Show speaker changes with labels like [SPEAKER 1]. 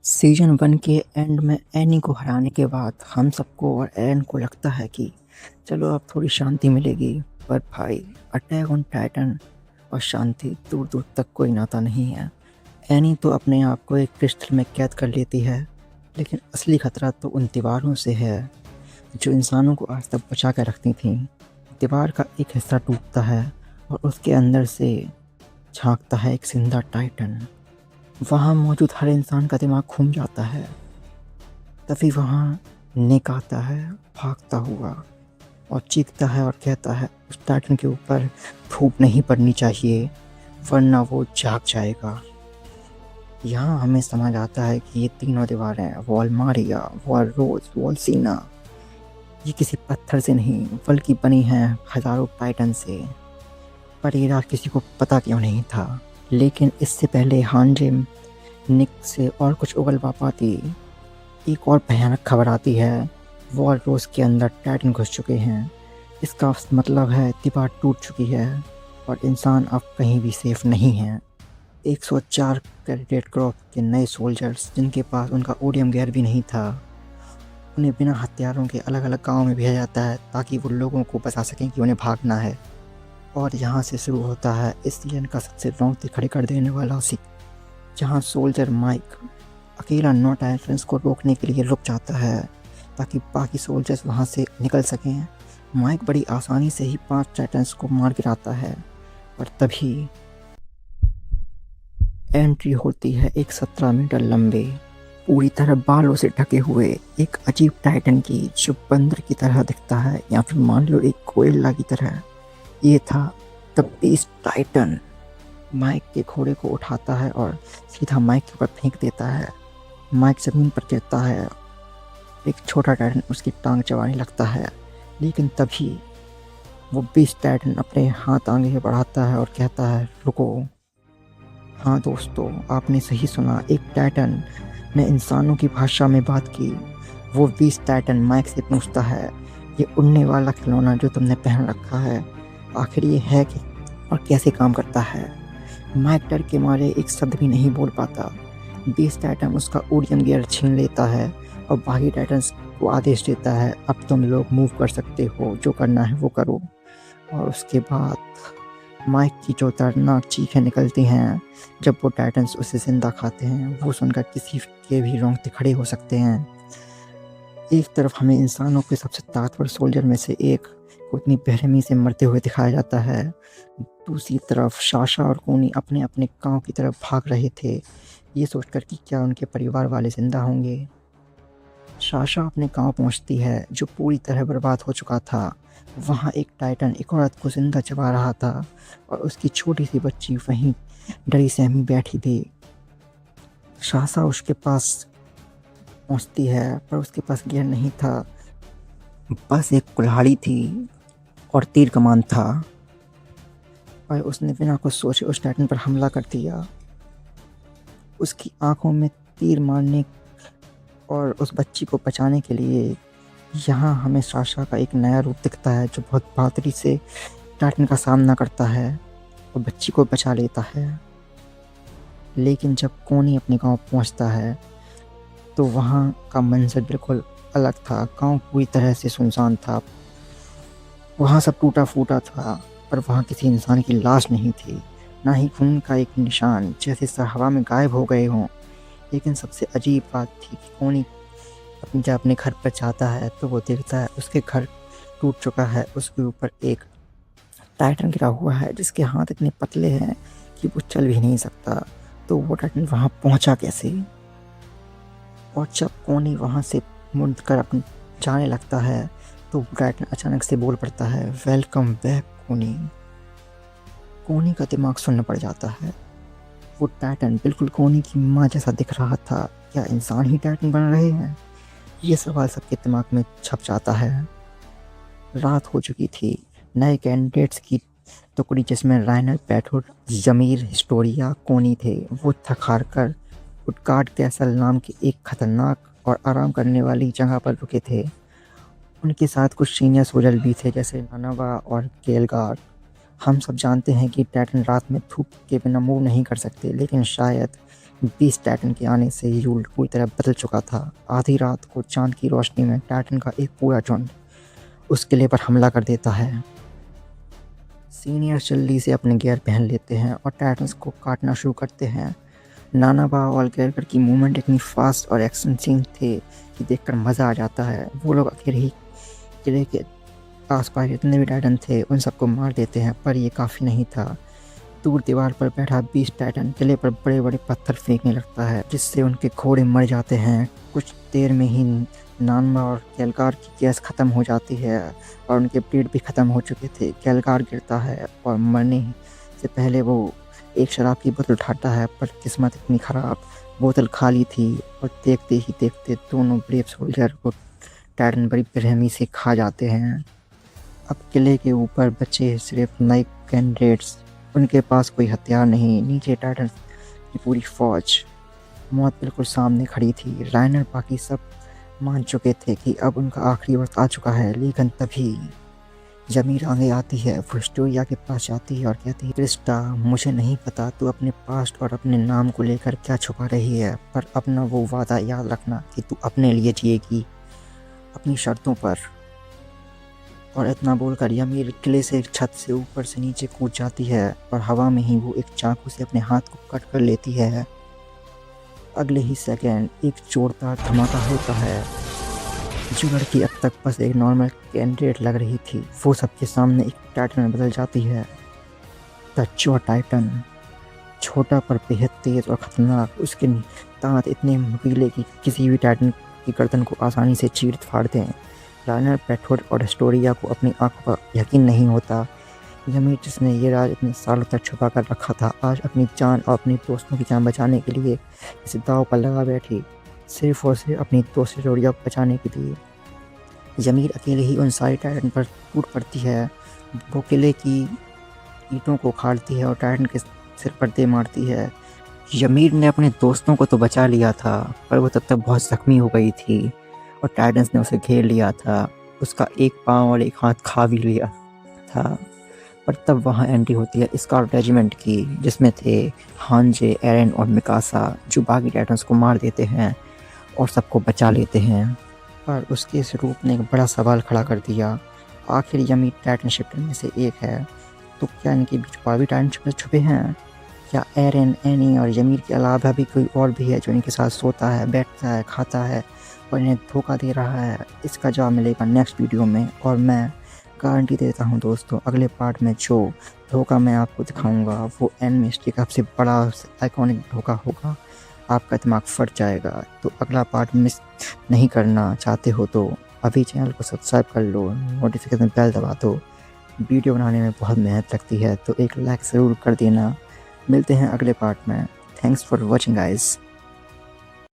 [SPEAKER 1] Season 1 के and में any को हराने के बाद हम सबको और एरन को लगता है कि चलो अब थोड़ी शांति मिलेगी। पर भाई, अटैक ऑन टाइटन और शांति दूर दूर तक कोई नाता नहीं है। एनी तो अपने आप को एक क्रिस्टल में कैद कर लेती है, लेकिन असली खतरा तो उन दीवारों से है जो इंसानों को आज तक बचा कर रखती थीं। दीवार का एक हिस्सा टूटता है और उसके अंदर से झांकता है एक जिंदा टाइटन। वहाँ मौजूद हर इंसान का दिमाग घूम जाता है। तभी वहाँ निक आता है भागता हुआ और चीखता है और कहता है उस टाइटन के ऊपर धूप नहीं पड़नी चाहिए वरना वो जाग जाएगा। यहाँ हमें समझ आता है कि ये तीनों दीवारें, वॉलमारिया, वॉल रोज, वॉल सीना, ये किसी पत्थर से नहीं बल्कि बनी हैं हज़ारों टाइटन से। पर ये राज किसी को पता क्यों नहीं था। लेकिन इससे पहले हांजे निक से और कुछ उगलवा पाती, एक और भयानक खबर आती है। वॉल रोज के अंदर टाइटन घुस चुके हैं। इसका मतलब है दीवार टूट चुकी है और इंसान अब कहीं भी सेफ नहीं है। 104 कैडेट क्रॉप के नए सोल्जर्स, जिनके पास उनका ओडियम गियर भी नहीं था, उन्हें बिना हथियारों के अलग अलग गाँव में भेजा जाता है ताकि वो लोगों को बता सकें कि उन्हें भागना है। और यहाँ से शुरू होता है इस सीजन का सबसे रोंगटे खड़े कर देने वाला सीन, जहाँ सोल्जर माइक अकेला नौ टाइटन्स को रोकने के लिए रुक जाता है ताकि बाकी सोल्जर्स वहाँ से निकल सकें। माइक बड़ी आसानी से ही 5 टाइटन्स को मार गिराता है और तभी एंट्री होती है एक 17 मीटर लंबे, पूरी तरह बालों से ढके हुए एक अजीब टाइटन की, जो बंदर की तरह दिखता है या फिर मान लो एक कोयला की तरह। ये था द बीस्ट टाइटन। माइक के घोड़े को उठाता है और सीधा माइक के ऊपर फेंक देता है। माइक ज़मीन पर गिरता है। एक छोटा टाइटन उसकी टांग चबाने लगता है, लेकिन तभी वो बीस्ट टाइटन अपने हाथ आगे बढ़ाता है और कहता है रुको। हाँ दोस्तों, आपने सही सुना, एक टाइटन ने इंसानों की भाषा में बात की। वो बीस्ट टाइटन माइक से पूछता है, ये उड़ने वाला खिलौना जो तुमने पहन रखा है, आखिर ये है कि और कैसे काम करता है? माइक डर के मारे एक शब्द भी नहीं बोल पाता। बीस्ट टाइटन उसका ओडियम गियर छीन लेता है और बाकी टाइटन्स को आदेश देता है, अब तुम लोग मूव कर सकते हो, जो करना है वो करो। और उसके बाद माइक की जो दर्दनाक चीखें निकलती हैं जब वो टाइटन्स उसे जिंदा खाते हैं, वो सुनकर किसी के भी रोंगटे खड़े हो सकते हैं। एक तरफ हमें इंसानों के सबसे ताकतवर सोल्जर में से एक को इतनी बेरहमी से मरते हुए दिखाया जाता है। दूसरी तरफ साशा और कोनी अपने अपने गांव की तरफ भाग रहे थे, ये सोचकर कि क्या उनके परिवार वाले जिंदा होंगे। साशा अपने गांव पहुंचती है जो पूरी तरह बर्बाद हो चुका था। वहां एक टाइटन एक औरत को जिंदा चबा रहा था और उसकी छोटी सी बच्ची वहीं डरी सहमी बैठी थी। साशा उसके पास पहुंचती है, पर उसके पास गियर नहीं था, बस एक कुल्हाड़ी थी और तीर कमान था। और उसने बिना कुछ सोचे उस टाइटन पर हमला कर दिया। उसकी आंखों में तीर मारने और उस बच्ची को बचाने के लिए यहाँ हमें साशा का एक नया रूप दिखता है, जो बहुत बहादुरी से टाइटन का सामना करता है और बच्ची को बचा लेता है। लेकिन जब कोनी अपने गांव पहुंचता है तो वहाँ का मंजर बिल्कुल अलग था। गांव पूरी तरह से सुनसान था। वहाँ सब टूटा फूटा था, पर वहाँ किसी इंसान की लाश नहीं थी, ना ही खून का एक निशान, जैसे सब हवा में गायब हो गए हों। लेकिन सबसे अजीब बात थी कि कोनी जब अपने घर पर जाता है तो वो देखता है उसके घर टूट चुका है। उसके ऊपर एक टाइटन गिरा हुआ है जिसके हाथ इतने पतले हैं कि वो चल भी नहीं सकता। तो वो टाइटन वहाँ पहुँचा कैसे? और जब कोनी वहाँ से मुड़कर अपने जाने लगता है तो टाइटन अचानक से बोल पड़ता है, वेलकम बैक कोनी। कोनी का दिमाग सुन्न पड़ जाता है। वो टाइटन बिल्कुल कोनी की माँ जैसा दिख रहा था। क्या इंसान ही टाइटन बन रहे हैं? ये सवाल सबके दिमाग में छप जाता है। रात हो चुकी थी। नए कैंडिडेट्स की टुकड़ी, जिसमें राइनर, बैठुड, जमीर, हिस्टोरिया, कोनी थे, वो थक हार कर उटकाट कैसल नाम की एक खतरनाक और आराम करने वाली जगह पर रुके थे। उनके साथ कुछ सीनियर सोल्जर भी थे, जैसे नानावा और केलगार। हम सब जानते हैं कि टाइटन रात में धूप के बिना मूव नहीं कर सकते, लेकिन शायद बीस टाइटन के आने से ये रूल पूरी तरह बदल चुका था। आधी रात को चांद की रोशनी में टाइटन का एक पूरा झुंड उस किले पर हमला कर देता है। सीनियर जल्दी से अपने गियर पहन लेते हैं और टाइटन्स को काटना शुरू करते हैं। नानाबा और गैरकर की मूवमेंट इतनी फास्ट और एक्शन सीन थे कि देखकर मज़ा आ जाता है। वो लोग अकेले ही किले के आसपास जितने भी टाइटन थे उन सबको मार देते हैं, पर ये काफ़ी नहीं था। दूर दीवार पर बैठा 20 टाइटन किले पर बड़े बड़े पत्थर फेंकने लगता है, जिससे उनके घोड़े मर जाते हैं। कुछ देर में ही नानबा और केलगार की गैस ख़त्म हो जाती है और उनके ब्लेड भी ख़त्म हो चुके थे। केलगार गिरता है और मरने से पहले वो एक शराब की बोतल उठाता है, पर किस्मत इतनी ख़राब, बोतल खाली थी और देखते ही देखते दोनों ब्रेव सोल्जर को टाइटन बड़ी बेरहमी से खा जाते हैं। अब किले के ऊपर बचे सिर्फ नए कैंडिडेट्स, उनके पास कोई हथियार नहीं। नीचे टाइटन की पूरी फौज, मौत बिल्कुल सामने खड़ी थी। राइनर बाकी सब मान चुके थे कि अब उनका आखिरी वक्त आ चुका है, लेकिन तभी जमीर आगे आती है। वो स्टोरिया के पास जाती है और कहती है, क्रिस्टा, मुझे नहीं पता तू अपने पास्ट और अपने नाम को लेकर क्या छुपा रही है, पर अपना वो वादा याद रखना कि तू अपने लिए जिएगी, अपनी शर्तों पर। और इतना बोलकर यमीर किले से छत से ऊपर से नीचे कूद जाती है और हवा में ही वो एक चाकू से अपने हाथ को कट कर लेती है। अगले ही सेकंड एक जोरदार धमाका होता है। जो लड़की अब तक बस एक नॉर्मल कैंडिडेट लग रही थी, वो सबके सामने एक टाइटन में बदल जाती है। द चो टाइटन, छोटा पर बेहद तेज और खतरनाक। उसके दांत इतने नुकीले कि किसी भी टाइटन की गर्दन को आसानी से चीर फाड़ दें। राइनर, पेटफोर्ड और एस्टोरिया को अपनी आंखों का यकीन नहीं होता। यमीर, जिसने ये राज इतने सालों तक छुपा कर रखा था, आज अपनी जान और अपने दोस्तों की जान बचाने के लिए इस दांव पर लगा बैठी, सिर्फ और सिर्फ अपनी दोस्त एस्टोरिया को बचाने के लिए। यमीर अकेले ही उन सारी टाइटन पर टूट पड़ती है। वो किले की ईंटों को उखाड़ती है और टाइटन के सिर पर दे मारती है। यमीर ने अपने दोस्तों को तो बचा लिया था, पर वो तब तक बहुत जख्मी हो गई थी और टाइटन्स ने उसे घेर लिया था। उसका एक पाँव और एक हाथ खा भी लिया था। पर तब वहाँ एंट्री होती है स्कारलेट रेजिमेंट की, जिसमें थे हांजे, एरन और मिकासा, जो बाकी टाइटन्स को मार देते हैं और सबको बचा लेते हैं। पर उसके इस रूप ने एक बड़ा सवाल खड़ा कर दिया। आखिर यमीर टाइटन शिफ्टर में से एक है, तो क्या इनके बीच और भी टाइटन शिफ्टर छुपे हैं? क्या एरन, एनी और यमीर के अलावा भी कोई और भी है जो इनके साथ सोता है, बैठता है, खाता है और इन्हें धोखा दे रहा है? इसका जवाब मिलेगा नेक्स्ट वीडियो में। और मैं गारंटी देता हूँ दोस्तों, अगले पार्ट में जो धोखा मैं आपको दिखाऊंगा वो एंड मिस्ट्री का सबसे बड़ा आइकॉनिक धोखा होगा। आपका दिमाग फट जाएगा। तो अगला पार्ट मिस नहीं करना चाहते हो तो अभी चैनल को सब्सक्राइब कर लो, नोटिफिकेशन बेल दबा दो। वीडियो बनाने में बहुत मेहनत लगती है, तो एक लाइक ज़रूर कर देना। मिलते हैं अगले पार्ट में। Thanks for watching guys.